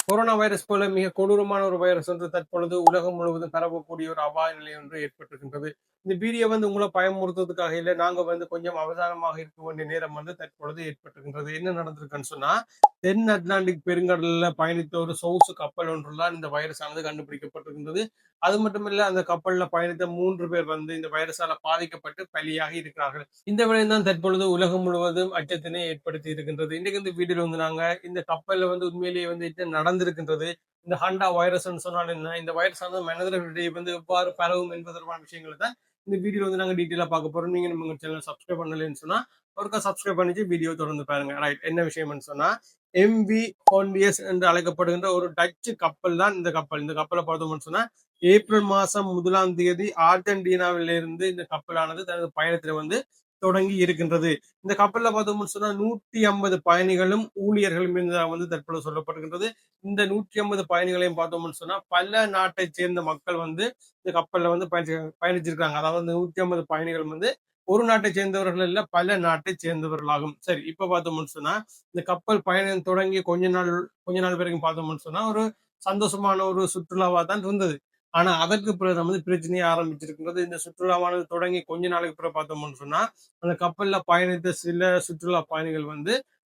Corona virus போல மிக கொடூரமான ஒரு வைரஸ் ஒன்று தற்பொழுது உலகம் முழுவதும் பரவக்கூடிய ஒரு அபாய நிலை ஒன்று ஏற்பட்டிருக்கின்றது. இந்த வீடியோ உங்களை பயமுறுத்துவதற்காக இல்ல. நாங்க கொஞ்சம் அவதானமாக இருக்க வேண்டிய நேரம் தற்பொழுது ஏற்பட்டிருக்கின்றது. என்ன நடந்திருக்குன்னு சொன்னா, தென் அட்லாண்டிக் பெருங்கடல்ல பயணித்த ஒரு சொகுசு கப்பல் ஒன்றுதான் இந்த வைரஸ் ஆனது கண்டுபிடிக்கப்பட்டிருக்கின்றது. அது மட்டுமில்ல, அந்த கப்பல்ல பயணித்த 3 பேர் இந்த வைரஸால பாதிக்கப்பட்டு பலியாகி இருக்கிறார்கள். இந்த விடயம் தான் தற்பொழுது உலகம் முழுவதும் அச்சத்தினை ஏற்படுத்தி இருக்கின்றது. இன்றைக்கு இந்த வீடியோல நாங்க இந்த கப்பல்ல உண்மையிலேயே என்ன நடந்திருக்கின்றது, இந்த ஹண்டா வைரஸ் சொன்னால் என்ன, இந்த வைரஸ் ஆனது மனிதர்களிடையே எவ்வாறு பரவும் என்பது தொடர்பான விஷயங்களை தான் இந்த வீடியோல நாங்க டீட்டெயிலா பார்க்க போறோம். நீங்க நம்ம சேனல் சப்ஸ்கிரைப் பண்ணலன்னு சொன்னா ஒருக்கா சப்ஸ்கிரைப் பண்ணிட்டு வீடியோ தொடர்ந்து பாருங்க. ரைட், என்ன விஷயம்னு சொன்னா, எம்வி ஹோண்டியஸ் என்று அழைக்கப்படுகின்ற ஒரு டச்சு கப்பல் தான் இந்த கப்பல். இந்த கப்பலை பார்த்தோம்னு சொன்னா, ஏப்ரல் மாசம் 1 அர்ஜென்டினாவிலிருந்து இந்த கப்பலானது தனது பயணத்துல தொடங்கி இருக்கின்றது. இந்த கப்பல்ல பார்த்தோம்னு சொன்னா 150 பயணிகளும் ஊழியர்களும் தற்போது சொல்லப்படுகின்றது. இந்த 150 பயணிகளையும் பார்த்தோம்னு சொன்னா பல நாட்டை சேர்ந்த மக்கள் இந்த கப்பல்ல பயணிச்சிருக்காங்க. அதாவது 150 பயணிகள் ஒரு நாட்டை சேர்ந்தவர்கள் இல்ல, பல நாட்டை சேர்ந்தவர்களாகும். சரி, இப்ப பார்த்தோம்னு சொன்னா இந்த கப்பல் பயணம் தொடங்கி கொஞ்ச நாள் வரைக்கும் பார்த்தோம்னு சொன்னா ஒரு சந்தோஷமான ஒரு சுற்றுலாவா தான் இருந்தது. ஆனா அதற்கு பிறகு பிரச்சனையே ஆரம்பிச்சிருக்கின்றது. இந்த சுற்றுலாவானது தொடங்கி கொஞ்ச நாளைக்கு பிறகு பார்த்தோம்னு சொன்னா, அந்த கப்பல்ல பயணித்த சில சுற்றுலா பயணிகள்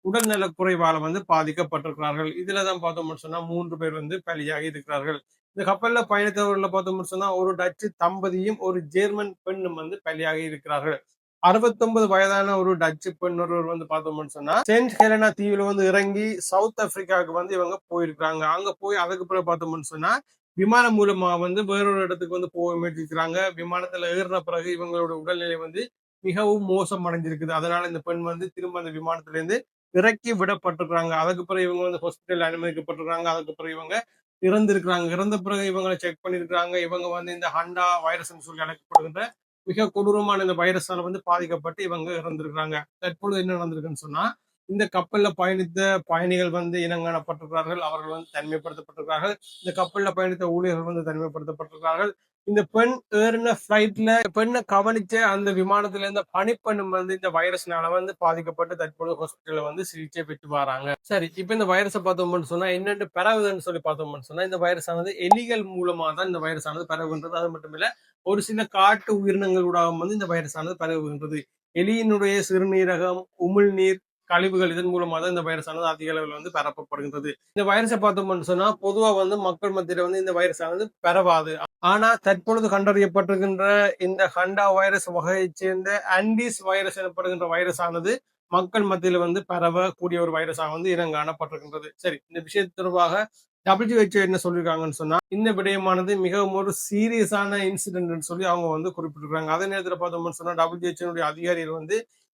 உடல்நல குறைவால பாதிக்கப்பட்டிருக்கிறார்கள். இதுலதான் பார்த்தோம்னு சொன்னா 3 பேர் பலியாகி இருக்கிறார்கள். இந்த கப்பல்ல பயணித்தவர்கள் பார்த்தோம்னு சொன்னா ஒரு டச்சு தம்பதியும் ஒரு ஜெர்மன் பெண்ணும் பலியாகி இருக்கிறார்கள். 69 வயதான ஒரு டச்சு பெண் ஒருவர் பார்த்தோம்னு சொன்னா செயின்ட் ஹெலனா தீவுல இறங்கி சவுத் ஆப்பிரிக்காவுக்கு இவங்க போயிருக்காங்க. அங்க போய் அதுக்கு பிறகு பார்த்தோம்னு சொன்னா விமானம் மூலமா வேறொரு இடத்துக்கு போக முயற்சிக்கிறாங்க. விமானத்துல ஏறின பிறகு இவங்களோட உடல்நிலை மிகவும் மோசம் அடைஞ்சிருக்குது. அதனால இந்த பெண் திரும்ப அந்த விமானத்துல இருந்து இறக்கி விடப்பட்டிருக்காங்க. அதுக்கு பிறகு இவங்க ஹாஸ்பிட்டல் அனுமதிக்கப்பட்டிருக்காங்க. அதுக்கு பிறகு இவங்க இறந்திருக்கிறாங்க. இறந்த பிறகு இவங்களை செக் பண்ணிருக்காங்க. இவங்க இந்த ஹண்டா வைரஸ் சொல்லி அழைக்கப்படுகின்ற மிக கொடூரமான இந்த வைரஸால பாதிக்கப்பட்டு இவங்க இறந்திருக்கிறாங்க. தற்பொழுது என்ன நடந்திருக்குன்னு சொன்னா, இந்த கப்பல்ல பயணித்த பயணிகள் இனங்காணப்பட்டிருக்கிறார்கள். அவர்கள் தனிமைப்படுத்தப்பட்டிருக்கிறார்கள். இந்த கப்பல்ல பயணித்த ஊழியர்கள் தனிமைப்படுத்தப்பட்டிருக்கிறார்கள். இந்த பெண் ஏறின பிளைட்ல பெண்ணை கவனிச்ச அந்த விமானத்துல இருந்த பணிப்பெண்ணும் இந்த வைரஸ்னால பாதிக்கப்பட்டு தற்போது ஹாஸ்பிட்டல்ல சிகிச்சை பெற்று வராங்க. சரி, இப்ப இந்த வைரஸை பார்த்தோம்னு சொன்னா என்னென்று பரவுதுன்னு சொல்லி பார்த்தோம்னு சொன்னா, இந்த வைரஸ் ஆனது எலிகள் மூலமா தான் இந்த வைரஸ் ஆனது பரவுகின்றது. அது மட்டும் இல்ல, ஒரு சில காட்டு உயிரினங்களூடாக இந்த வைரஸ் ஆனது பரவுகின்றது. எலியினுடைய சிறுநீரகம், உமிழ்நீர், கழிவுகள் இதன் மூலமா தான் இந்த வைரஸ் ஆனது அதிக அளவில் பரப்பப்படுகின்றது. இந்த வைரஸை பார்த்தோம்னு சொன்னா பொதுவா மக்கள் மத்தியில இந்த வைரஸ் ஆனது பரவாது. ஆனா தற்பொழுது கண்டறியப்பட்டிருக்கின்ற இந்த ஹண்டா வைரஸ் வகையைச் சேர்ந்த ஆண்டிஸ் வைரஸ் எனப்படுகின்ற வைரஸ் ஆனது மக்கள் மத்தியில பரவக்கூடிய ஒரு வைரஸாக இனங்காணப்பட்டிருக்கின்றது. சரி, இந்த விஷயத்து தொடர்பாக WHO என்ன சொல்லியிருக்காங்கன்னு சொன்னா, இந்த விடயமானது மிகவும் ஒரு சீரியஸான இன்சிடென்ட் சொல்லி அவங்க குறிப்பிட்டிருக்காங்க. அதே நேரத்தில் பார்த்தோம்னு சொன்னா WHO அதிகாரிகள்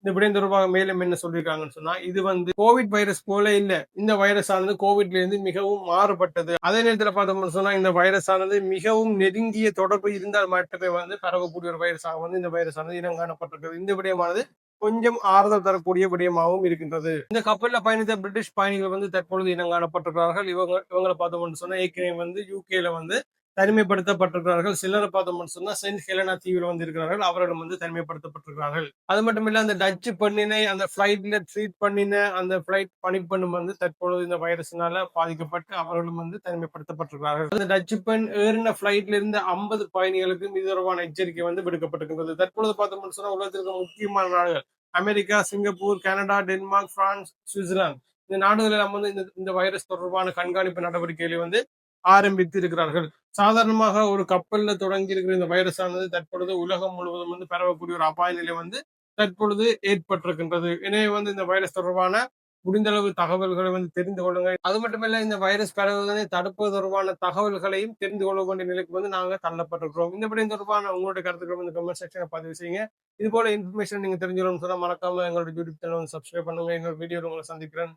இந்த விடயம் தொடர்பாக மேலும் என்ன சொல்லியிருக்காங்கன்னு சொன்னா, இது கோவிட் வைரஸ் போல இல்ல. இந்த வைரஸ் ஆனது கோவிட்ல இருந்து மிகவும் மாறுபட்டது. அதே நேரத்தில் பார்த்தோம்னு சொன்னா இந்த வைரஸ் ஆனது மிகவும் நெருங்கிய தொடர்பு இருந்தால் மட்டுமே பரவக்கூடிய ஒரு வைரஸாக இந்த வைரஸ் ஆனது இனங்காணப்பட்டிருக்கிறது. இந்த விடயமானது கொஞ்சம் ஆறுதல் தரக்கூடிய விடயமாகவும் இருக்கின்றது. இந்த கப்பல்ல பயணித்த பிரிட்டிஷ் பயணிகள் தற்பொழுது இனங்காணப்பட்டிருக்கிறார்கள். இவங்களை பார்த்தோம்னு சொன்னா ஏற்கனவே யூகேல தனிமைப்படுத்தப்பட்டிருக்கிறார்கள். சிலரை பார்த்தோம்னு சொன்னா செயின்ட் ஹெலனா தீவில் இருக்கிறார்கள். அவர்களும் தனிமைப்படுத்தப்பட்டிருக்கிறார்கள். அது மட்டும் இல்ல, அந்த டச்சு பெண்ணினை அந்த பிளைட்ல ட்ரீட் பண்ணின அந்த பிளைட் பணிப்பெண்ணும் தற்பொழுது இந்த வைரஸினால பாதிக்கப்பட்டு அவர்களும் தனிமைப்படுத்தப்பட்டிருக்கிறார்கள். அந்த டச்சு பெண் ஏறின பிளைட்ல இருந்து 50 பயணிகளுக்கு இது தொடர்பான எச்சரிக்கை விடுக்கப்பட்டிருக்கிறது. தற்பொழுது பார்த்தோம்னு சொன்னா உலகத்திற்கு முக்கியமான நாடுகள் America, Singapore, Canada, Denmark, France, Switzerland இந்த நாடுகள் எல்லாம் இந்த வைரஸ் தொடர்பான கண்காணிப்பு நடவடிக்கைகளை ஆரம்பித்து இருக்கிறார்கள். சாதாரணமாக ஒரு கப்பல்ல தொடங்கி இருக்கிற இந்த வைரஸ் ஆனது தற்பொழுது உலகம் முழுவதும் பரவக்கூடிய ஒரு அபாய நிலை தற்பொழுது ஏற்பட்டிருக்கின்றது. எனவே இந்த வைரஸ் தொடர்பான முடிந்தளவு தகவல்களை தெரிந்து கொள்ளுங்க. அது மட்டுமல்ல, இந்த வைரஸ் பரவுவதனை தடுப்பது தொடர்பான தகவல்களையும் தெரிந்து கொள்ள வேண்டிய நிலைக்கு நாங்க தள்ளப்பட்டிருக்கிறோம். இந்த விடயம் தொடர்பான உங்களுடைய கருத்துக்களை கமெண்ட் செக்ஷனை பதிவு செய்யுங்க. இது போல இன்ஃபர்மேஷன் நீங்க தெரிஞ்சுக்கணும்னு சொன்னா மறக்காம எங்களோட யூடியூப் சேனல் சப்ஸ்கிரைப் பண்ணுங்க. எங்களோட வீடியோ உங்களை சந்திக்கிறேன்.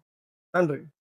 நன்றி.